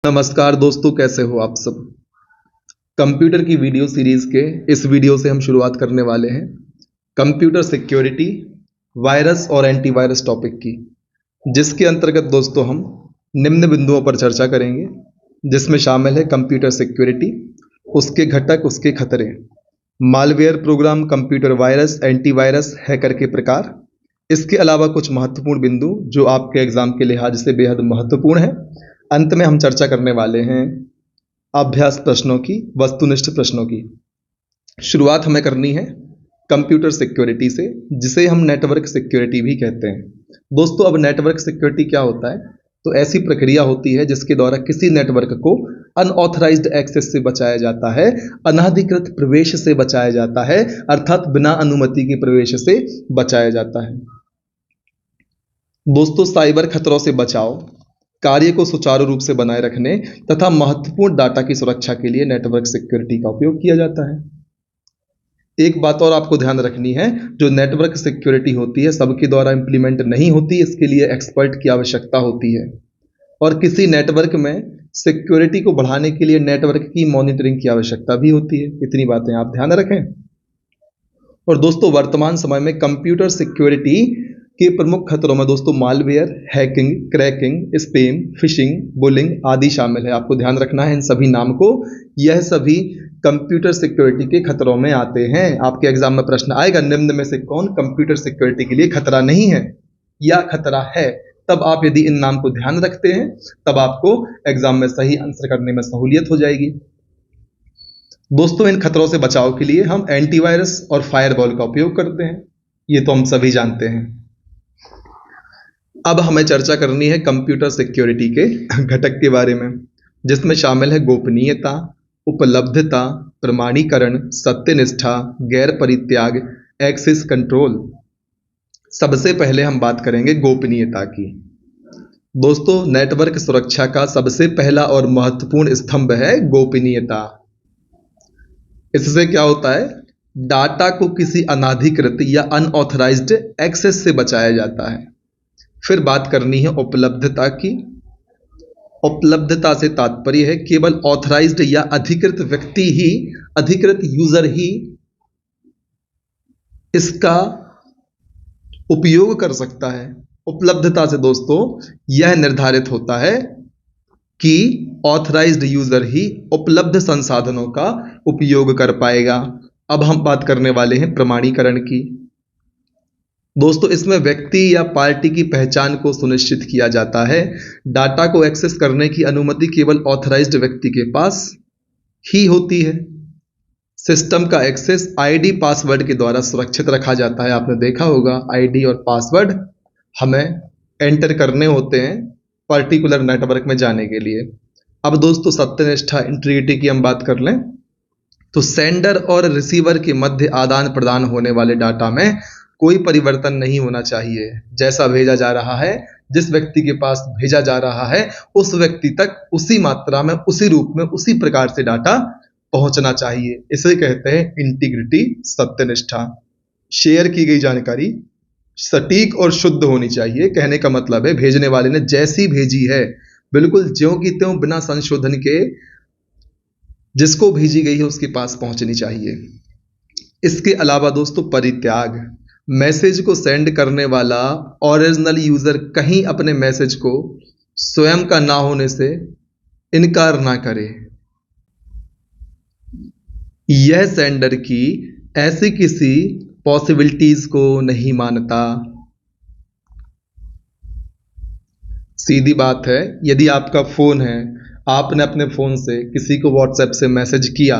नमस्कार दोस्तों, कैसे हो आप सब। कंप्यूटर की वीडियो सीरीज के इस वीडियो से हम शुरुआत करने वाले हैं कंप्यूटर सिक्योरिटी, वायरस और एंटीवायरस टॉपिक की, जिसके अंतर्गत दोस्तों हम निम्न बिंदुओं पर चर्चा करेंगे, जिसमें शामिल है कंप्यूटर सिक्योरिटी, उसके घटक, उसके खतरे, malware program, computer virus, antivirus, hacker के प्रकार। इसके अलावा कुछ महत्वपूर्ण बिंदु जो आपके एग्जाम के लिहाज से बेहद महत्वपूर्ण है। अंत में हम चर्चा करने वाले हैं अभ्यास प्रश्नों की, वस्तुनिष्ठ प्रश्नों की। शुरुआत हमें करनी है कंप्यूटर सिक्योरिटी से, जिसे हम नेटवर्क सिक्योरिटी भी कहते हैं। दोस्तों, अब नेटवर्क सिक्योरिटी क्या होता है? तो ऐसी प्रक्रिया होती है जिसके द्वारा किसी नेटवर्क को अनऑथराइज्ड एक्सेस से बचाया जाता है, अनाधिकृत प्रवेश से बचाया जाता है, अर्थात बिना अनुमति के प्रवेश से बचाया जाता है। दोस्तों, साइबर खतरों से बचाव, कार्य को सुचारू रूप से बनाए रखने तथा महत्वपूर्ण डाटा की सुरक्षा के लिए नेटवर्क सिक्योरिटी का उपयोग किया जाता है। एक बात और आपको ध्यान रखनी है, जो नेटवर्क सिक्योरिटी होती है सबके द्वारा इंप्लीमेंट नहीं होती, इसके लिए एक्सपर्ट की आवश्यकता होती है। और किसी नेटवर्क में सिक्योरिटी को बढ़ाने के लिए नेटवर्क की मॉनिटरिंग की आवश्यकता भी होती है। इतनी बातें आप ध्यान रखें। और दोस्तों, वर्तमान समय में कंप्यूटर सिक्योरिटी के प्रमुख खतरों में दोस्तों malware, hacking, cracking, spam, fishing, bullying आदि शामिल है। आपको ध्यान रखना है इन सभी नाम को। यह सभी कंप्यूटर सिक्योरिटी के खतरों में आते हैं। आपके एग्जाम में प्रश्न आएगा, निम्न में से कौन कंप्यूटर सिक्योरिटी के लिए खतरा नहीं है या खतरा है? तब आप यदि इन नाम को ध्यान रखते हैं तब आपको एग्जाम में सही आंसर करने में सहूलियत हो जाएगी। दोस्तों, इन खतरों से बचाव के लिए हम एंटीवायरस और फायरवॉल का उपयोग करते हैं, ये तो हम सभी जानते हैं। अब हमें चर्चा करनी है कंप्यूटर सिक्योरिटी के घटक के बारे में, जिसमें शामिल है गोपनीयता, उपलब्धता, प्रमाणीकरण, सत्यनिष्ठा, गैर परित्याग, एक्सेस कंट्रोल। सबसे पहले हम बात करेंगे गोपनीयता की। दोस्तों, नेटवर्क सुरक्षा का सबसे पहला और महत्वपूर्ण स्तंभ है गोपनीयता। इससे क्या होता है? डाटा को किसी अनाधिकृत या अनऑथराइज्ड एक्सेस से बचाया जाता है। फिर बात करनी है उपलब्धता की। उपलब्धता से तात्पर्य है केवल ऑथराइज्ड या अधिकृत व्यक्ति ही, अधिकृत यूजर ही इसका उपयोग कर सकता है। उपलब्धता से दोस्तों यह निर्धारित होता है कि ऑथराइज्ड यूजर ही उपलब्ध संसाधनों का उपयोग कर पाएगा। अब हम बात करने वाले हैं प्रमाणीकरण की। दोस्तों, इसमें व्यक्ति या पार्टी की पहचान को सुनिश्चित किया जाता है। डाटा को एक्सेस करने की अनुमति केवल ऑथराइज्ड व्यक्ति के पास ही होती है। सिस्टम का एक्सेस आईडी पासवर्ड के द्वारा सुरक्षित रखा जाता है। आपने देखा होगा, आईडी और पासवर्ड हमें एंटर करने होते हैं पर्टिकुलर नेटवर्क में जाने के लिए। अब दोस्तों, सत्यनिष्ठा, इंटीग्रिटी की हम बात कर लें तो सेंडर और रिसीवर के मध्य आदान प्रदान होने वाले डाटा में कोई परिवर्तन नहीं होना चाहिए। जैसा भेजा जा रहा है, जिस व्यक्ति के पास भेजा जा रहा है, उस व्यक्ति तक उसी मात्रा में, उसी रूप में, उसी प्रकार से डाटा पहुंचना चाहिए। इसे कहते हैं इंटीग्रिटी, सत्यनिष्ठा। शेयर की गई जानकारी सटीक और शुद्ध होनी चाहिए। कहने का मतलब है भेजने वाले ने जैसी भेजी है बिल्कुल ज्यों की त्यों, बिना संशोधन के, जिसको भेजी गई है उसके पास पहुंचनी चाहिए। इसके अलावा दोस्तों परित्याग, मैसेज को सेंड करने वाला ओरिजिनल यूजर कहीं अपने मैसेज को स्वयं का ना होने से इनकार ना करे। यह सेंडर की ऐसी किसी पॉसिबिलिटीज को नहीं मानता। सीधी बात है, यदि आपका फोन है, आपने अपने फोन से किसी को व्हाट्सएप से मैसेज किया,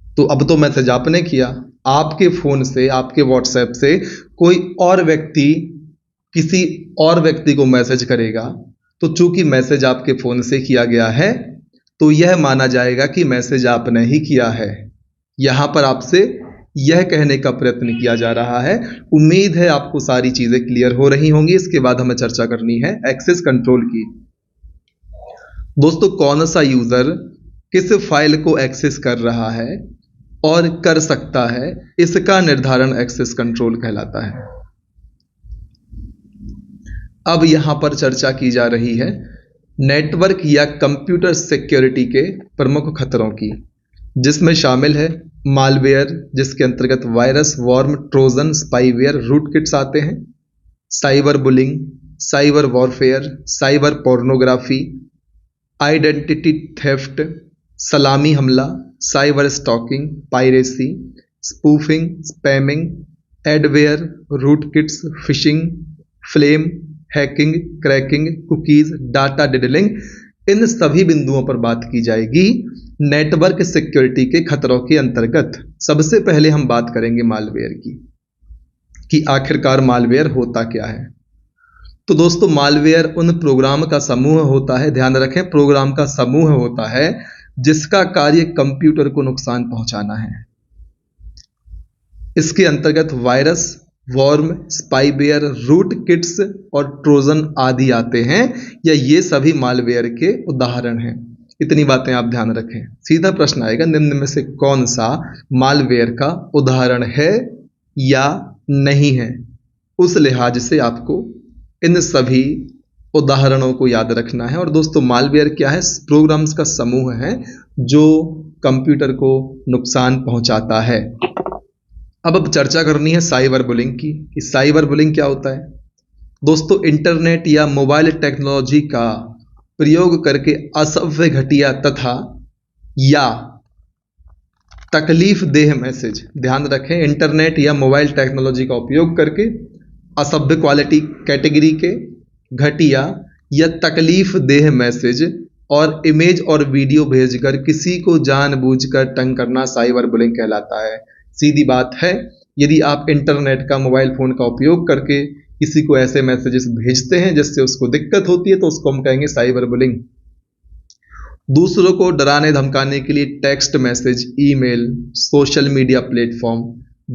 तो अब तो मैसेज आपने किया, आपके फोन से, आपके व्हाट्सएप से कोई और व्यक्ति किसी और व्यक्ति को मैसेज करेगा, तो चूंकि मैसेज आपके फोन से किया गया है तो यह माना जाएगा कि मैसेज आपने ही किया है। यहां पर आपसे यह कहने का प्रयत्न किया जा रहा है। उम्मीद है आपको सारी चीजें क्लियर हो रही होंगी। इसके बाद हमें चर्चा करनी है एक्सेस कंट्रोल की। दोस्तों, कौन सा यूजर किस फाइल को एक्सेस कर रहा है और कर सकता है, इसका निर्धारण एक्सेस कंट्रोल कहलाता है। अब यहां पर चर्चा की जा रही है नेटवर्क या कंप्यूटर सिक्योरिटी के प्रमुख खतरों की, जिसमें शामिल है मालवेयर, जिसके अंतर्गत virus, worm, trojan, spyware, root kits आते हैं, cyber bullying, cyber warfare, cyber pornography, identity theft, salami हमला, cyber stalking, piracy, spoofing, spamming, adware, root kits, phishing, flame, hacking, cracking, cookies, data diddling. इन सभी बिंदुओं पर बात की जाएगी नेटवर्क सिक्योरिटी के खतरों के अंतर्गत। सबसे पहले हम बात करेंगे मालवेयर की, कि आखिरकार मालवेयर होता क्या है। तो दोस्तों, मालवेयर उन प्रोग्राम का समूह होता है, ध्यान रखें, प्रोग्राम का समूह होता है जिसका कार्य कंप्यूटर को नुकसान पहुंचाना है। इसके अंतर्गत virus, worm, spyware, root kits और ट्रोजन आदि आते हैं, या ये सभी मालवेयर के उदाहरण हैं। इतनी बातें आप ध्यान रखें। सीधा प्रश्न आएगा, निम्न में से कौन सा मालवेयर का उदाहरण है या नहीं है। उस लिहाज से आपको इन सभी उदाहरणों को याद रखना है। और दोस्तों, मालवेयर क्या है? प्रोग्राम्स का समूह है जो कंप्यूटर को नुकसान पहुंचाता है। अब चर्चा करनी है साइबर बुलिंग की, कि साइबर बुलिंग क्या होता है। दोस्तों, इंटरनेट या मोबाइल टेक्नोलॉजी का प्रयोग करके असभ्य, घटिया तथा या तकलीफ देह मैसेज, ध्यान रखें, इंटरनेट या मोबाइल टेक्नोलॉजी का उपयोग करके असभ्य क्वालिटी कैटेगरी के, घटिया या तकलीफ देह मैसेज और इमेज और वीडियो भेजकर किसी को जानबूझकर तंग करना साइबर बुलिंग कहलाता है। सीधी बात है, यदि आप इंटरनेट का, मोबाइल फोन का उपयोग करके किसी को ऐसे मैसेजेस भेजते हैं जिससे उसको दिक्कत होती है, तो उसको हम कहेंगे साइबर बुलिंग। दूसरों को डराने धमकाने के लिए text message, email, social media platform,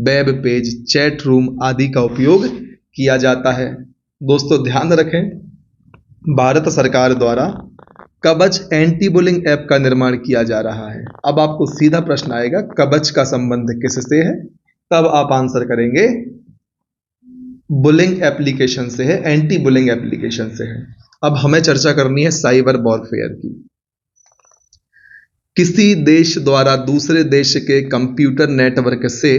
web page, chat room आदि का उपयोग किया जाता है। दोस्तों, ध्यान रखें, भारत सरकार द्वारा कवच एंटी बुलिंग ऐप का निर्माण किया जा रहा है। अब आपको सीधा प्रश्न आएगा, कवच का संबंध किससे है? तब आप आंसर करेंगे बुलिंग एप्लीकेशन से है, एंटी बुलिंग एप्लीकेशन से है। अब हमें चर्चा करनी है साइबर वॉरफेयर की। किसी देश द्वारा दूसरे देश के कंप्यूटर नेटवर्क से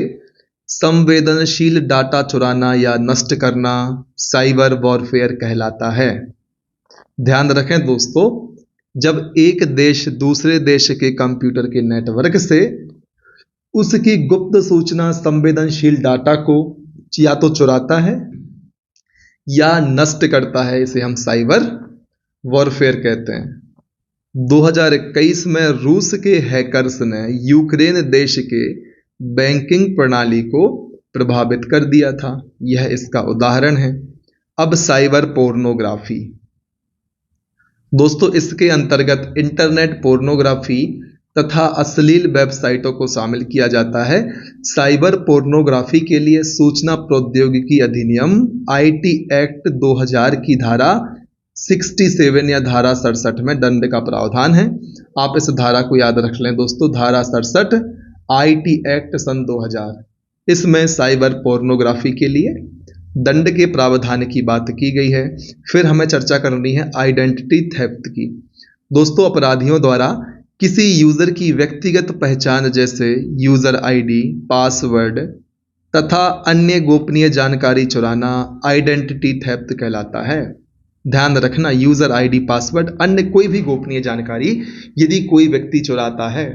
संवेदनशील डाटा चुराना या नष्ट करना साइबर वॉरफेयर कहलाता है। ध्यान रखें दोस्तों, जब एक देश दूसरे देश के कंप्यूटर के नेटवर्क से उसकी गुप्त सूचना, संवेदनशील डाटा को या तो चुराता है या नष्ट करता है, इसे हम साइबर वॉरफेयर कहते हैं। 2021 में रूस के हैकर्स ने यूक्रेन देश के बैंकिंग प्रणाली को प्रभावित कर दिया था, यह इसका उदाहरण है। अब साइबर पोर्नोग्राफी, दोस्तों, इसके अंतर्गत इंटरनेट पोर्नोग्राफी तथा अश्लील वेबसाइटों को शामिल किया जाता है। साइबर पोर्नोग्राफी के लिए सूचना प्रौद्योगिकी अधिनियम आईटी एक्ट 2000 की धारा 67 या धारा 67 में दंड का प्रावधान है। आप इस धारा को याद रख लें दोस्तों, धारा 67 आईटी एक्ट सन 2000। इसमें साइबर पोर्नोग्राफी के लिए दंड के प्रावधान की बात की गई है। फिर हमें चर्चा करनी है आइडेंटिटी थेफ्ट की। दोस्तों, अपराधियों द्वारा किसी यूजर की व्यक्तिगत पहचान जैसे यूजर आईडी, पासवर्ड तथा अन्य गोपनीय जानकारी चुराना आइडेंटिटी थेफ्ट कहलाता है। ध्यान रखना, यूजर आईडी, पासवर्ड, अन्य कोई भी गोपनीय जानकारी यदि कोई व्यक्ति चुराता है,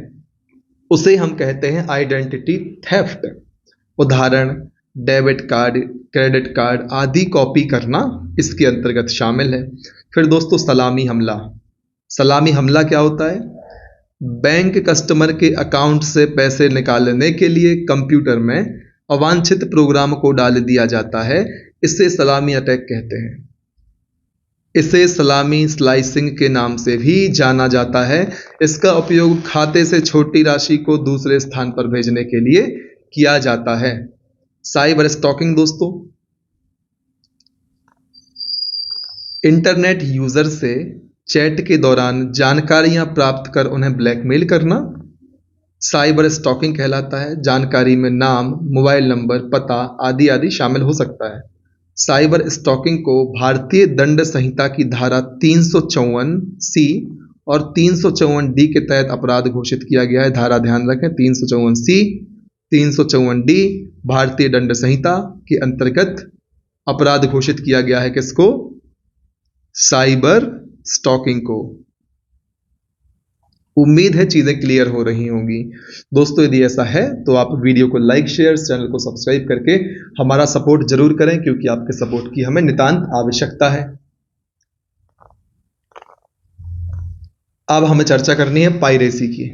उसे हम कहते हैं आइडेंटिटी थेफ्ट। उदाहरण, डेबिट कार्ड, क्रेडिट कार्ड आदि कॉपी करना इसके अंतर्गत शामिल है। फिर दोस्तों, सलामी हमला। सलामी हमला क्या होता है? बैंक कस्टमर के अकाउंट से पैसे निकालने के लिए कंप्यूटर में अवांछित प्रोग्राम को डाल दिया जाता है, इसे सलामी अटैक कहते हैं। इसे सलामी स्लाइसिंग के नाम से भी जाना जाता है। इसका उपयोग खाते से छोटी राशि को दूसरे स्थान पर भेजने के लिए किया जाता है। साइबर स्टॉकिंग, दोस्तों, इंटरनेट यूजर से चैट के दौरान जानकारियां प्राप्त कर उन्हें ब्लैकमेल करना साइबर स्टॉकिंग कहलाता है। जानकारी में नाम, मोबाइल नंबर, पता आदि आदि शामिल हो सकता है। साइबर स्टॉकिंग को भारतीय दंड संहिता की धारा 354C और 354D के तहत अपराध घोषित किया गया है। धारा ध्यान रखें, 354C, 354D भारतीय दंड संहिता के अंतर्गत अपराध घोषित किया गया है। किसको? साइबर स्टॉकिंग को। उम्मीद है चीजें क्लियर हो रही होंगी। दोस्तों यदि ऐसा है तो आप वीडियो को लाइक, शेयर, चैनल को सब्सक्राइब करके हमारा सपोर्ट जरूर करें, क्योंकि आपके सपोर्ट की हमें नितांत आवश्यकता है। अब हमें चर्चा करनी है पाइरेसी की।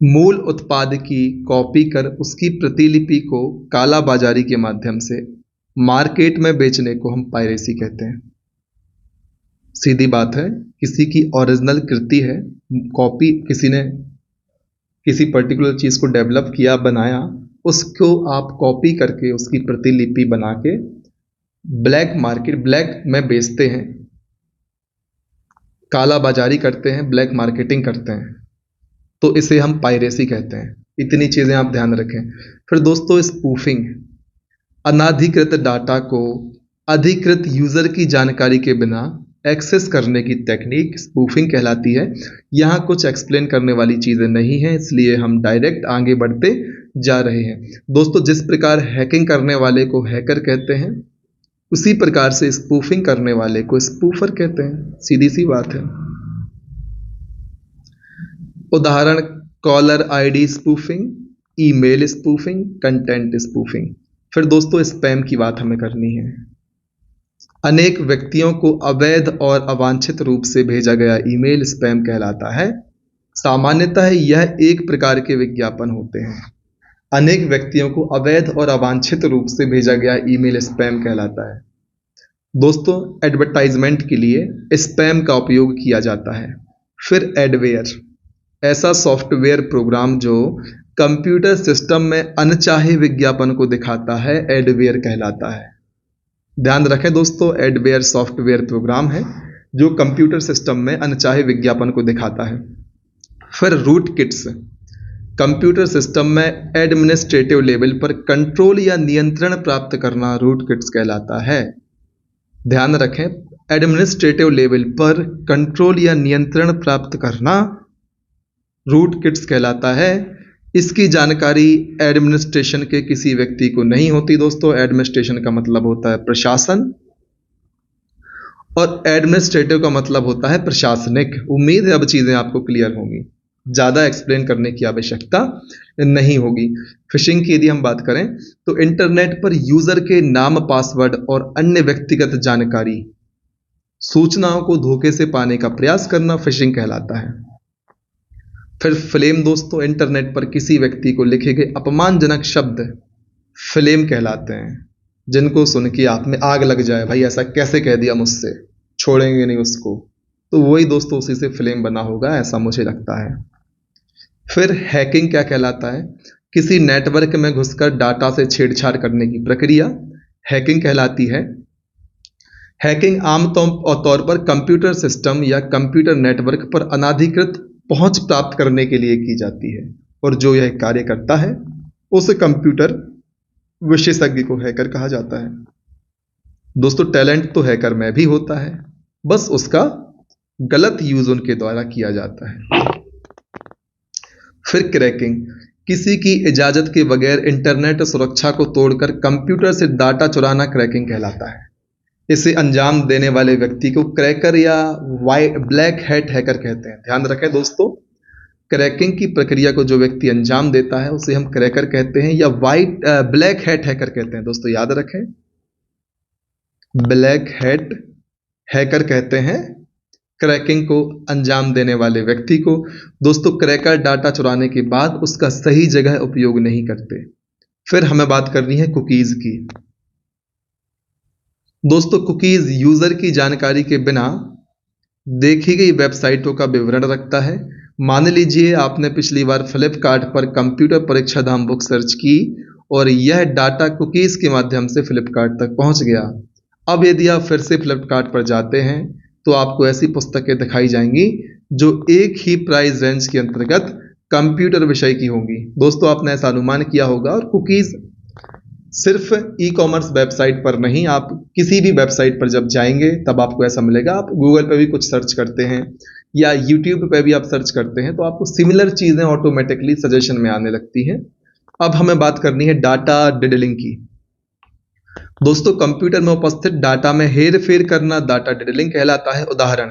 मूल उत्पाद की कॉपी कर उसकी प्रतिलिपि को कालाबाजारी के माध्यम से मार्केट में बेचने को हम पाइरेसी कहते हैं। सीधी बात है, किसी की ओरिजिनल कृति है, कॉपी किसी ने किसी पर्टिकुलर चीज को डेवलप किया, बनाया, उसको आप कॉपी करके उसकी प्रतिलिपि बना के ब्लैक में बेचते हैं, काला बाजारी करते हैं, ब्लैक मार्केटिंग करते हैं, तो इसे हम पाइरेसी कहते हैं। इतनी चीजें आप ध्यान रखें। फिर दोस्तों स्पूफिंग, अनाधिकृत डाटा को अधिकृत यूजर की जानकारी के बिना एक्सेस करने की टेक्निक स्पूफिंग कहलाती है। यहाँ कुछ एक्सप्लेन करने वाली चीजें नहीं है, इसलिए हम डायरेक्ट आगे बढ़ते जा रहे हैं। दोस्तों जिस प्रकार हैकिंग करने वाले को हैकर कहते हैं, उसी प्रकार से स्पूफिंग करने वाले को स्पूफर कहते हैं। सीधी सी बात है। उदाहरण, caller ID spoofing, email spoofing, content spoofing. फिर दोस्तों स्पैम की बात हमें करनी है। अनेक व्यक्तियों को अवैध और अवांछित रूप से भेजा गया ईमेल स्पैम कहलाता है। सामान्यतः यह एक प्रकार के विज्ञापन होते हैं। अनेक व्यक्तियों को अवैध और अवांछित रूप से भेजा गया ईमेल स्पैम कहलाता है। दोस्तों एडवर्टाइजमेंट के लिए स्पैम का उपयोग किया जाता है। फिर एडवेयर, ऐसा सॉफ्टवेयर प्रोग्राम जो कंप्यूटर सिस्टम में अनचाहे विज्ञापन को दिखाता है, एडवेयर कहलाता है। ध्यान रखें दोस्तों, एडवेयर सॉफ्टवेयर प्रोग्राम है जो कंप्यूटर सिस्टम में अनचाहे विज्ञापन को दिखाता है। फिर रूट किट्स, कंप्यूटर सिस्टम में एडमिनिस्ट्रेटिव लेवल पर कंट्रोल या नियंत्रण प्राप्त करना रूट किट्स कहलाता है। ध्यान रखें, एडमिनिस्ट्रेटिव लेवल पर कंट्रोल या नियंत्रण प्राप्त करना रूट किट्स कहलाता है। इसकी जानकारी एडमिनिस्ट्रेशन के किसी व्यक्ति को नहीं होती। दोस्तों एडमिनिस्ट्रेशन का मतलब होता है प्रशासन और एडमिनिस्ट्रेटिव का मतलब होता है प्रशासनिक। उम्मीद है अब चीजें आपको क्लियर होंगी, ज्यादा एक्सप्लेन करने की आवश्यकता नहीं होगी। फिशिंग की यदि हम बात करें तो इंटरनेट पर यूजर के नाम, पासवर्ड और अन्य व्यक्तिगत जानकारी, सूचनाओं को धोखे से पाने का प्रयास करना फिशिंग कहलाता है। फिर फ्लेम दोस्तों, इंटरनेट पर किसी व्यक्ति को लिखे गए अपमानजनक शब्द फ्लेम कहलाते हैं, जिनको सुन के आप में आग लग जाए, भाई ऐसा कैसे कह दिया मुझसे, छोड़ेंगे नहीं उसको, तो वही दोस्तों उसी से फ्लेम बना होगा, ऐसा मुझे लगता है। फिर हैकिंग क्या कहलाता है? किसी नेटवर्क में घुसकर डाटा से छेड़छाड़ करने की प्रक्रिया हैकिंग कहलाती है। हैकिंग आमतौर पर कंप्यूटर सिस्टम या कंप्यूटर नेटवर्क पर अनाधिकृत पहुंच प्राप्त करने के लिए की जाती है, और जो यह कार्य करता है उस कंप्यूटर विशेषज्ञ को हैकर कहा जाता है। दोस्तों टैलेंट तो हैकर में भी होता है, बस उसका गलत यूज उनके द्वारा किया जाता है। फिर क्रैकिंग, किसी की इजाजत के बगैर इंटरनेट सुरक्षा को तोड़कर कंप्यूटर से डाटा चुराना क्रैकिंग कहलाता है। इसे अंजाम देने वाले व्यक्ति को क्रैकर या ब्लैक हैट हैकर कहते हैं। ध्यान रखें दोस्तों, क्रैकिंग की प्रक्रिया को जो व्यक्ति अंजाम देता है उसे हम क्रैकर कहते हैं या ब्लैक हैट हैकर कहते हैं। दोस्तों याद रखें, ब्लैक हैट हैकर कहते हैं क्रैकिंग को अंजाम देने वाले व्यक्ति को। दोस्तों क्रैकर डाटा चुराने के बाद उसका सही जगह उपयोग नहीं करते। फिर हमें बात करनी है कुकीज की। दोस्तों कुकीज यूजर की जानकारी के बिना देखी गई वेबसाइटों का विवरण रखता है। मान लीजिए आपने पिछली बार फ्लिपकार्ट पर कंप्यूटर परीक्षा धाम बुक सर्च की और यह डाटा कुकीज के माध्यम से फ्लिपकार्ट तक पहुंच गया। अब यदि आप फिर से फ्लिपकार्ट पर जाते हैं तो आपको ऐसी पुस्तकें दिखाई जाएंगी जो एक ही प्राइस रेंज के अंतर्गत कंप्यूटर विषय की होंगी। दोस्तों आपने ऐसा अनुमान किया होगा। और कुकीज सिर्फ ई कॉमर्स वेबसाइट पर नहीं, आप किसी भी वेबसाइट पर जब जाएंगे तब आपको ऐसा मिलेगा। आप गूगल पे भी कुछ सर्च करते हैं या यूट्यूब पे भी आप सर्च करते हैं तो आपको सिमिलर चीज़ें ऑटोमेटिकली सजेशन में आने लगती हैं। अब हमें बात करनी है डाटा डिडलिंग की। दोस्तों, कंप्यूटर में उपस्थित डाटा में हेर फेर करना डाटा डिडलिंग कहलाता है। उदाहरण,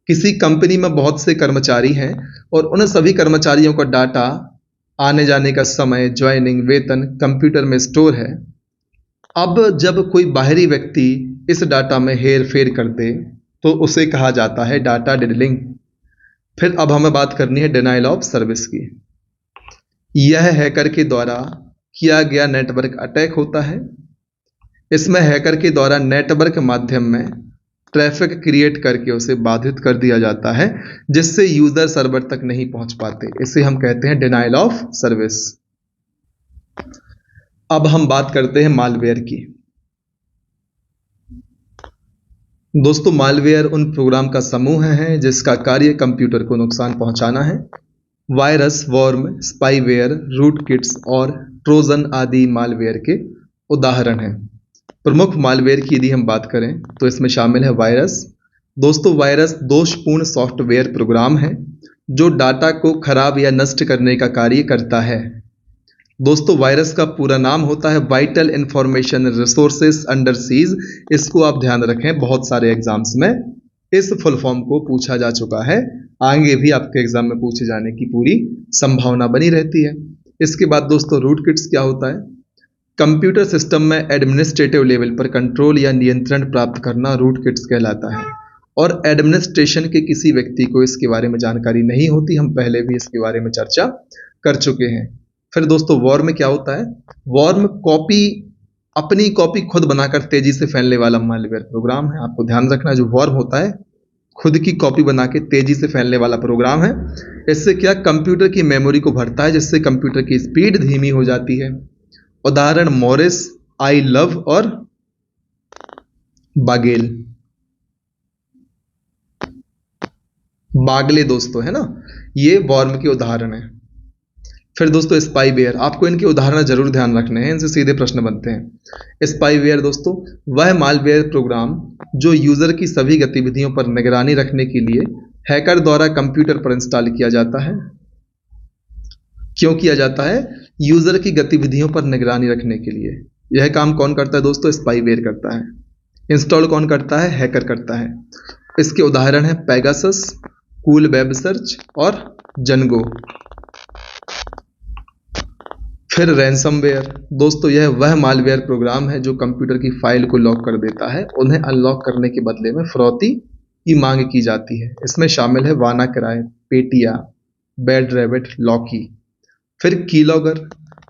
किसी कंपनी में बहुत से कर्मचारी हैं और उन सभी कर्मचारियों का डाटा, आने जाने का समय, ज्वाइनिंग, वेतन कंप्यूटर में स्टोर है। अब जब कोई बाहरी व्यक्ति इस डाटा में हेर फेर कर दे तो उसे कहा जाता है डाटा डिडलिंग। फिर अब हमें बात करनी है डिनाइल ऑफ सर्विस की। यह हैकर के द्वारा किया गया नेटवर्क अटैक होता है। इसमें हैकर के द्वारा नेटवर्क माध्यम में ट्रैफिक क्रिएट करके उसे बाधित कर दिया जाता है, जिससे यूजर सर्वर तक नहीं पहुंच पाते। इसे हम कहते हैं डिनाइल ऑफ सर्विस। अब हम बात करते हैं मालवेयर की। दोस्तों, मालवेयर उन प्रोग्राम का समूह है जिसका कार्य कंप्यूटर को नुकसान पहुंचाना है। वायरस, वॉर्म, स्पाईवेयर, रूटकिट्स और ट्रोजन आदि मालवेयर के उदाहरण हैं। प्रमुख मालवेयर की यदि हम बात करें तो इसमें शामिल है वायरस। दोस्तों, वायरस दोषपूर्ण सॉफ्टवेयर प्रोग्राम है जो डाटा को खराब या नष्ट करने का कार्य करता है। दोस्तों, वायरस का पूरा नाम होता है vital information resources under seize. इसको आप ध्यान रखें, बहुत सारे एग्जाम्स में इस फुल फॉर्म को पूछा जा चुका है, आगे भी आपके एग्जाम में पूछे जाने की पूरी संभावना बनी रहती है। इसके बाद दोस्तों, रूट किट्स क्या होता है? कंप्यूटर सिस्टम में एडमिनिस्ट्रेटिव लेवल पर कंट्रोल या नियंत्रण प्राप्त करना रूट किट्स कहलाता है। और एडमिनिस्ट्रेशन के किसी व्यक्ति को इसके बारे में जानकारी नहीं होती, हम पहले भी इसके बारे में चर्चा कर चुके हैं। फिर दोस्तों, वॉर्म क्या होता है? वॉर्म अपनी कॉपी खुद बनाकर तेजी से फैलने वाला मालवेयर प्रोग्राम है। आपको ध्यान रखना, जो वॉर्म होता है खुद की कॉपी बना के तेजी से फैलने वाला प्रोग्राम है। इससे क्या, कंप्यूटर की मेमोरी को भरता है, जिससे कंप्यूटर की स्पीड धीमी हो जाती है। उदाहरण, मॉरिस, आई लव और बागेल, बागले दोस्तों, है ना, ये वॉर्म के उदाहरण है। फिर दोस्तों, स्पाईवेयर, आपको इनके उदाहरण जरूर ध्यान रखने हैं, इनसे सीधे प्रश्न बनते हैं। स्पाईवेयर दोस्तों वह मालवेयर प्रोग्राम जो यूजर की सभी गतिविधियों पर निगरानी रखने के लिए हैकर द्वारा कंप्यूटर पर इंस्टॉल किया जाता है। क्यों किया जाता है? यूजर की गतिविधियों पर निगरानी रखने के लिए। यह काम कौन करता है दोस्तों? स्पाईवेयर करता है। इंस्टॉल कौन करता है? हैकर करता है। इसके उदाहरण है पेगासस, कूल वेब सर्च और जनगो। फिर रैंसमवेयर, दोस्तों यह वह मालवेयर प्रोग्राम है जो कंप्यूटर की फाइल को लॉक कर देता है। उन्हें अनलॉक करने के बदले में फिरौती की मांग की जाती है। इसमें शामिल है वानाक्राई, पेटिया, बैड रैबिट, लॉकी। फिर कीलॉगर,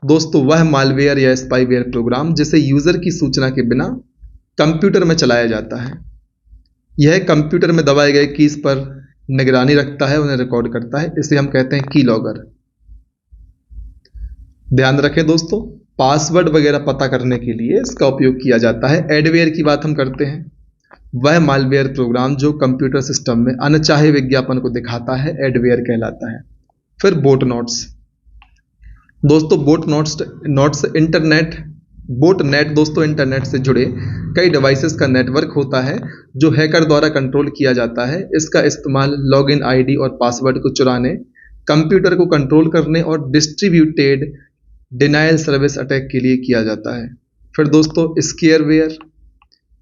दोस्तों वह मालवेयर या स्पाईवेयर प्रोग्राम जिसे यूजर की सूचना के बिना कंप्यूटर में चलाया जाता है। यह कंप्यूटर में दबाए गए कीज पर निगरानी रखता है, उन्हें रिकॉर्ड करता है। इसे हम कहते हैं कीलॉगर। ध्यान रखें दोस्तों, पासवर्ड वगैरह पता करने के लिए इसका उपयोग किया जाता है। एडवेयर की बात हम करते हैं, वह मालवेयर प्रोग्राम जो कंप्यूटर सिस्टम में अनचाहे विज्ञापन को दिखाता है, एडवेयर कहलाता है। फिर बोट नोट्स, दोस्तों बोट नोट्स बोटनेट दोस्तों इंटरनेट से जुड़े कई डिवाइसेस का नेटवर्क होता है जो हैकर द्वारा कंट्रोल किया जाता है। इसका इस्तेमाल लॉगिन आईडी और पासवर्ड को चुराने, कंप्यूटर को कंट्रोल करने और डिस्ट्रीब्यूटेड डिनाइल सर्विस अटैक के लिए किया जाता है। फिर दोस्तों स्केयरवेयर,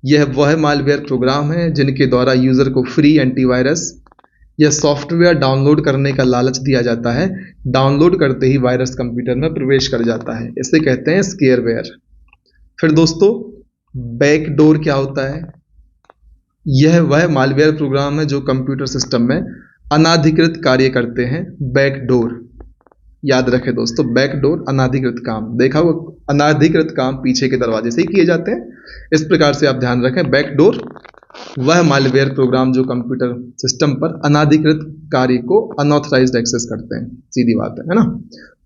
यह वह मालवेयर प्रोग्राम है जिनके द्वारा यूजर को फ्री एंटीवायरस या सॉफ्टवेयर डाउनलोड करने का लालच दिया जाता है। डाउनलोड करते ही वायरस कंप्यूटर में प्रवेश कर जाता है, इसे कहते हैं स्केयरवेयर। फिर दोस्तों बैकडोर क्या होता है? यह वह मालवेयर प्रोग्राम है जो कंप्यूटर सिस्टम में अनाधिकृत कार्य करते हैं। बैकडोर याद रखें दोस्तों, बैकडोर अनाधिकृत काम, देखा वो अनाधिकृत काम पीछे के दरवाजे से ही किए जाते हैं। इस प्रकार से आप ध्यान रखें, बैकडोर वह मालवेयर प्रोग्राम जो कंप्यूटर सिस्टम पर अनाधिकृत कार्य को अनऑथराइज्ड एक्सेस करते हैं, सीधी बात है ना।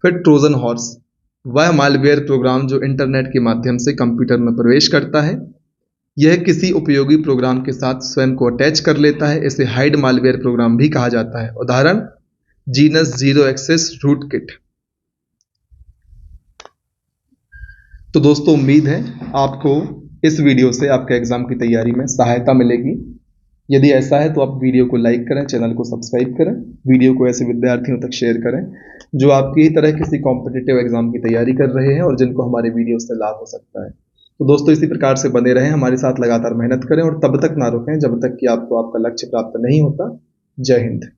फिर ट्रोजन हॉर्स, वह मालवेयर प्रोग्राम जो इंटरनेट के माध्यम से कंप्यूटर में प्रवेश करता है। यह किसी उपयोगी प्रोग्राम के साथ स्वयं को अटैच कर लेता है, इसे हाइड मालवेयर प्रोग्राम भी कहा जाता है। उदाहरण जीनस जीरो एक्सेस रूट किट। तो दोस्तों उम्मीद है आपको इस वीडियो से आपके एग्ज़ाम की तैयारी में सहायता मिलेगी। यदि ऐसा है तो आप वीडियो को लाइक करें, चैनल को सब्सक्राइब करें, वीडियो को ऐसे विद्यार्थियों तक शेयर करें जो आपकी ही तरह किसी कॉम्पिटिटिव एग्ज़ाम की तैयारी कर रहे हैं और जिनको हमारे वीडियो से लाभ हो सकता है। तो दोस्तों इसी प्रकार से बने रहें, हमारे साथ लगातार मेहनत करें और तब तक ना रुकें जब तक कि आपको आपका लक्ष्य प्राप्त नहीं होता। जय हिंद।